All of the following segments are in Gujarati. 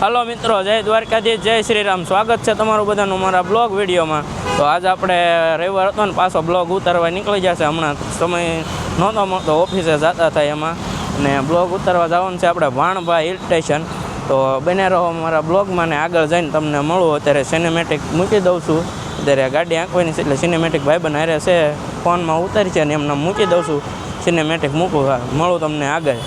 हेलो मित्रों, जय द्वारकाधीश, जय श्रीराम। स्वागत है तमारू बधानुं मारा ब्लॉग विडियो में। तो आज आपणे रविवार हतो ने पाछो ब्लॉग उतारवा निकली जशे। हमणां समय नहोतो मळतो, ऑफिसे जता था एमां ने ब्लॉग उतारवा जवानुं छे आपणे वाणभा हिल स्टेशन। तो बने रहो मारा ब्लॉग में ने आगळ जईने तमने मळुं। अत्यारे सिनेमेटिक मूकी दઉં છું। अत्यारे गाड़ी आंकवानी छे એટલે सिनेमेटिक भाईबंध हारे छे, फोन में उतारी छे ने एमने मूकी દઉં છું। सिनेमेटिक मूकું, मळुं तमने आगळ।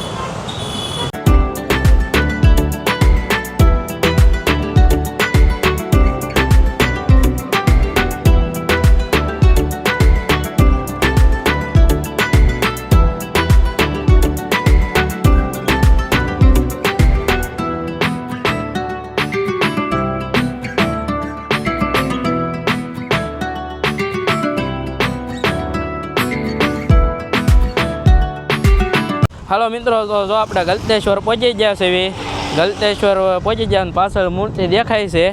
हेलो मित्रों, तो जो आप गलतेश्वर पहुँची गया से। गलतेश्वर पहुँची गया, पाछळ मूर्ति देखाय छे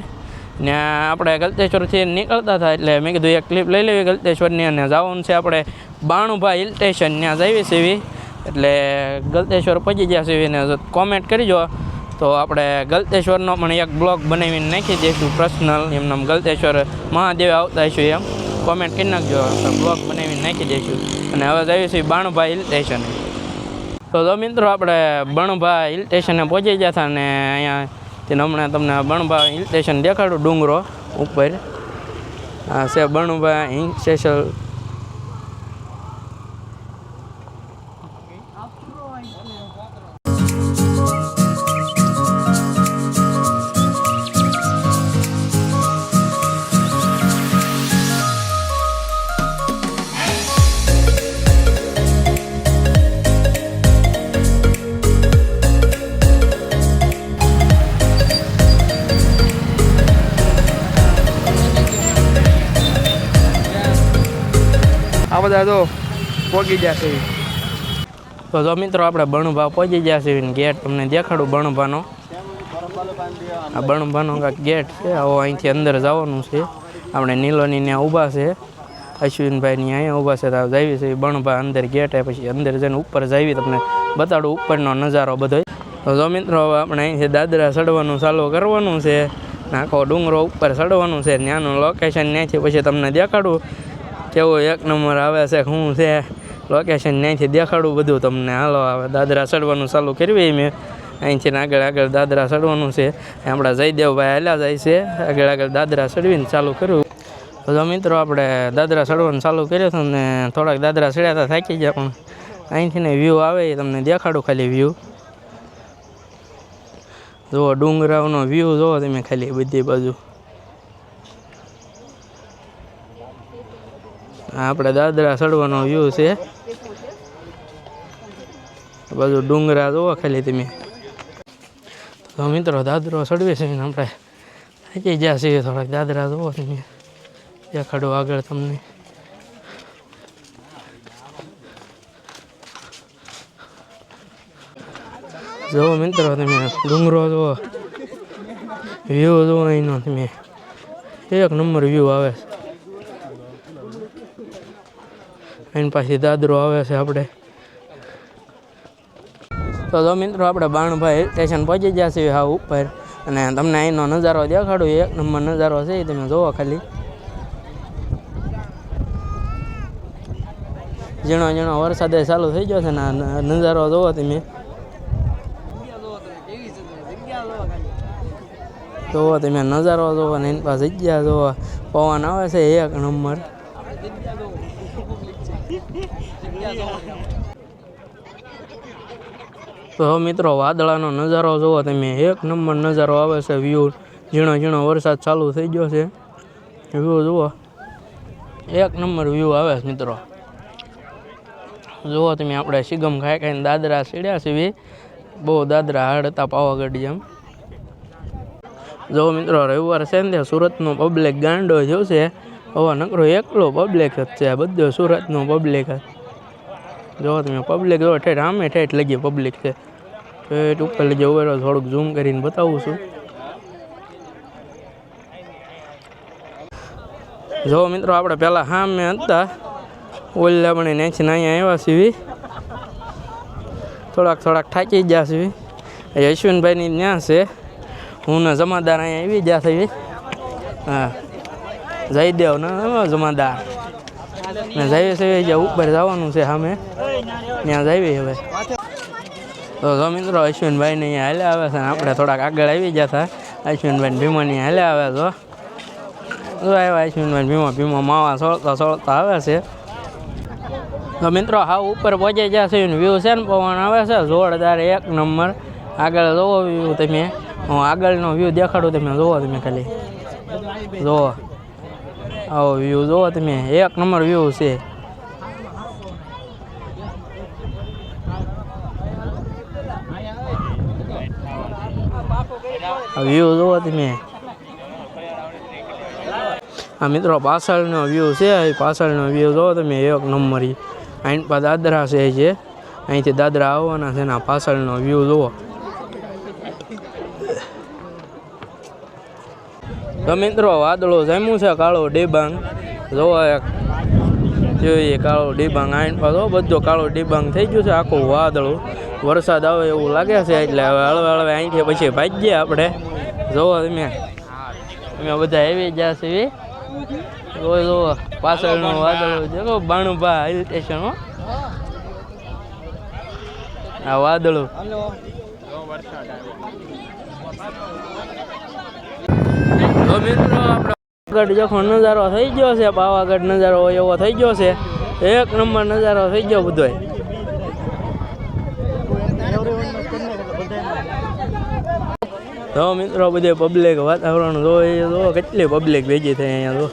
ने आपणे गलतेश्वर थी निकलता था एटले मैं कीधुं एक क्लिप लई लेवी गलतेश्वरनी अने जावनुं छे आपणे वाणभा हिल स्टेशन। त्यां जईवी छे एटले गलतेश्वर पहुँची गया छे ने कॉमेंट करीजो तो आपणे गलतेश्वरनो पण एक ब्लॉग बनावीने नाखी दईशुं पर्सनल। एमने गलतेश्वर महादेव आवता हशुं एम कॉमेंट करी नाखजो तो ब्लॉग बनावीने नाखी दईशुं। अने हवे जईवी छे वाणभा हिल स्टेशन। तो जो मित्रों आपणे वाणभा हिल स्टेशन पहुँची गया था ने अहींयाथी हमणे तमने वाणभा हिल स्टेशन देखाडुं डूंगरो उपर। आ छे वाणभा हिल स्टेशन। आ बधा तो पहुँची जशे। तो जो मित्रों आपणे वाणभा पहुँची जशे। गेट तमने देखाडुं वाणभानो। आ वाणभानो गेट छे। आवो અહીંથી અંદર જવાનું છે। આપણે નીલોની ત્યાં ઊભા છે, અશ્વિનભાઈ ની અહીંયા ઊભા છે। તો જાવી છે વાણભા અંદર गेट है। પછી અંદર જઈને ઉપર જાવી તમને બતાડું ઉપરનો નજારો બધો। તો જો મિત્રો હવે આપણે અહીંથી દાદરા ચડવાનું ચાલુ કરવાનું છે। આખો ડુંગરો ઉપર ચડવાનું છે। ત્યાંનું લોકેશન ત્યાંથી પછી તમને દેખાડું કેવું એક નંબર આવે છે, શું છે લોકેશન ત્યાંથી દેખાડું બધું તમને। હાલો હવે દાદરા ચડવાનું ચાલુ કરવી। મેં અહીંથી આગળ આગળ દાદરા ચડવાનું છે। આપણા જયદેવભાઈ હાલ્યા જાય છે આગળ આગળ દાદરા ચડવીને ચાલુ કર્યું। તો મિત્રો આપણે દાદરા ચડવાનું ચાલુ કર્યું હતું ને થોડાક દાદરા ચડ્યા હતા, થાકી ગયા। પણ અહીંથી ને વ્યૂ આવે એ તમને દેખાડું ખાલી વ્યૂ। જુઓ ડુંગરાઓનો વ્યૂ જુઓ તમે ખાલી બધી બાજુ। આપણે દાદરા ચડવાનો વ્યૂ છે। બાજુ ડુંગરા જુઓ ખાલી તમે। તો મિત્રો દાદરો ચડવે છે આપણે થાકી ગયા છીએ થોડાક। દાદરા જુઓ તમે, દેખાડો આગળ તમને। જુઓ મિત્રો તમે ડુંગરો જુઓ, વ્યૂ જુઓ અહીંનો તમે, એક નંબર વ્યૂ આવે છે। એની પાછી દાદરો આવે છે આપણે। તો જો મિત્રો આપણે વાણભા હિલ સ્ટેશન પહોંચી ગયા છીએ હા ઉપર। અને તમને અહીંનો નજારો દેખાડું, એક નંબર નજારો છે એ તમે જોવો ખાલી। ઝીણો ઝીણો વરસાદ ચાલુ થઈ ગયો છે ને નજારો જોવો તમે। જોવો તમે નજારો જોવો ને એની પાસે જગ્યા જોવો, પવન આવે છે એક નંબર। તો મિત્રો વાદળાનો નજારો જોવો તમે, એક નંબર નજારો આવે છે વ્યૂ। ઝીણો ઝીણો વરસાદ ચાલુ થઈ ગયો છે, વ્યૂ જુઓ એક નંબર વ્યૂ આવે છે મિત્રો। જુઓ તમે આપણે સિગમ ખાઈ ખાઈને દાદરા ચડ્યા છીએ। બહુ દાદરા હાર્ડ હતા પાવાગઢ જેમ। જો મિત્રો રવિવાર છે ને સુરતનો પબ્લિક ગાંડો થયો છે। હવે નકરો એકલો પબ્લિક જ છે, બધો સુરતનો પબ્લિક જ। જો તમે પબ્લિક જો ઠેઠ આમે ઠેઠ લગી પબ્લિક છે। ઠેઠ ઉપર લગી ઉભેલો, થોડુંક ઝૂમ કરીને બતાવું છું। જો મિત્રો આપણે પહેલાં સામે હતા ઓલા પણ નેચીને અહીંયા આવ્યા છીએ, થોડાક થાકી ગયા છીએ। અશ્વિનભાઈની ત્યાં છે હું ને જમાદાર અહીંયા આવી ગયા થઈ. હા જયદેવ ને જમાદાર ને જઈએ છે જ્યાં ઉપર જવાનું છે સામે ત્યાં જઈએ હવે. તો મિત્રો અશ્વિનભાઈ ને અહીંયા હાલે આવે છે ને આપણે થોડાક આગળ આવી ગયા હતા. અશ્વિનભાઈ ભીમાની હાલે આવે તો આવ્યા અશ્વિનભાઈ ભીમા માવા સોળતા આવે છે. તો મિત્રો હા ઉપર પહોંચી ગયા છે વ્યૂ છે ને પવન આવે છે જોરદાર એક નંબર. આગળ જોવો વ્યૂ તમે, હું આગળનો વ્યૂ દેખાડું તમે જોવો. તમે ખાલી જોવો આવો વ્યૂ જોવો તમે, એક નંબર વ્યૂ છે. વ્યૂ જોવો તમે. આ મિત્રો પાછળનો વ્યૂ છે, પાછળનો વ્યૂ જોવો તમે એક નંબર. અહીં પા દાદરા છે જે અહીંથી દાદરા આવવાના છે ને પાછળનો વ્યૂ જોવો. તો મિત્રો વાદળો જામ્યું છે કાળો ડિબાંગ જોવો. એક જોઈએ કાળો ડિબાંગ આઈન પાછો બધો કાળો ડિબાંગ થઈ ગયું છે આખું વાદળું. વરસાદ આવે એવું લાગે છે એટલે હવે હળવે હળવે અહીંથી પછી ભાગીએ આપણે. જોવો તમે અમે બધા આવી ગયા છે. જોવો પાછળનું વાદળું જો બાણુભા હિલ સ્ટેશન. આ વાદળું તો મિત્રો આપણે પાવાગઢ જોખો નજારો થઈ ગયો છે. પાવાગઢ નજારો હોય એવો થઈ ગયો છે. એક નંબર નજારો થઈ ગયો બધો. તો મિત્રો બધે પબ્લિક વાતાવરણ જોવો કેટલી પબ્લિક ભેગી થઈ અહીંયા.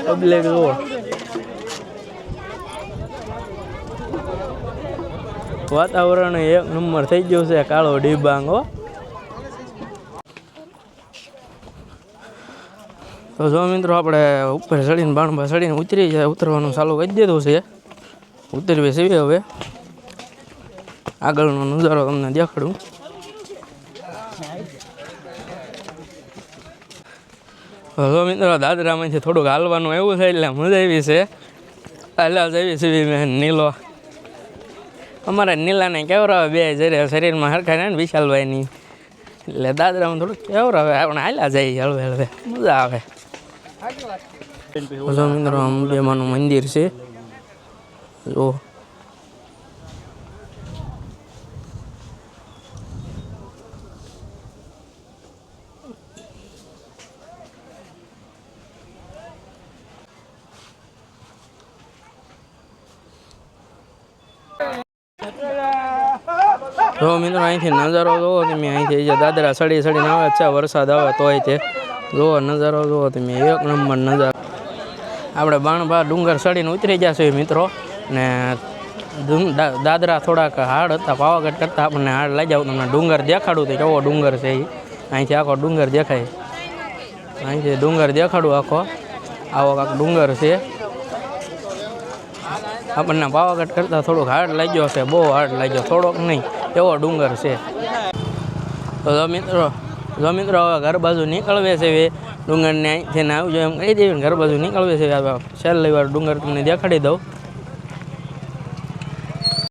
તો પબ્લિક જુઓ વાતાવરણ એક નંબર થઈ ગયું છે કાળો ડિબાંગ. તો જો મિત્રો આપણે ઉપર ચડીને બાણબા ચડીને ઉતરવાનું ચાલુ કરી દીધું છે. ઉતરવી છે હવે આગળનો નજારો તમને દેખાડું. જો મિત્રો દાદરામાંથી થોડુંક હાલવાનું એવું છે એટલે મજા આવી છે. હાલ્યા જેવી સીવી મેં નીલો અમારે નીલાને કેવરાવે બે જયારે શરીરમાં હરખા ને વિશાલભાઈની એટલે દાદરામાં થોડુંક કેવરાવે આપણે હાલ્યા જઈએ હળવે હળવે મજા આવે. જો મિત્રો અંબેમાનું મંદિર છે. જો મિત્રો અહીંથી નજારો જોવો તમે. અહીંથી જે દાદરા સડીને આવે છે વરસાદ આવે તોય તે જોવો નજારો જોવો તમે એક નંબર નજારો. આપણે બાણભા ડુંગર સડીને ઉતરી ગયા છે મિત્રો ને દાદરા થોડાક હાડ હતા પાવાગઢ કરતાં આપણને હાડ લાગ્યા. તમને ડુંગર દેખાડું તો કેવો ડુંગર છે એ. અહીંથી આખો ડુંગર દેખાય. અહીંથી ડુંગર દેખાડું આખો આવો કાંક ડુંગર છે. આપણને પાવાગઢ કરતાં થોડુંક હાર્ડ લાગ્યો છે, બહુ હાર્ડ લાગ્યો, થોડોક નહીં એવો ડુંગર છે. તો જો મિત્રો હવે ઘર બાજુ નીકળવે છે ડુંગરને અહીંથી આવજો એમ કહી દેવી. ઘર બાજુ નીકળવે છે છેલ્લી વાર ડુંગર તમને દેખાડી દઉં.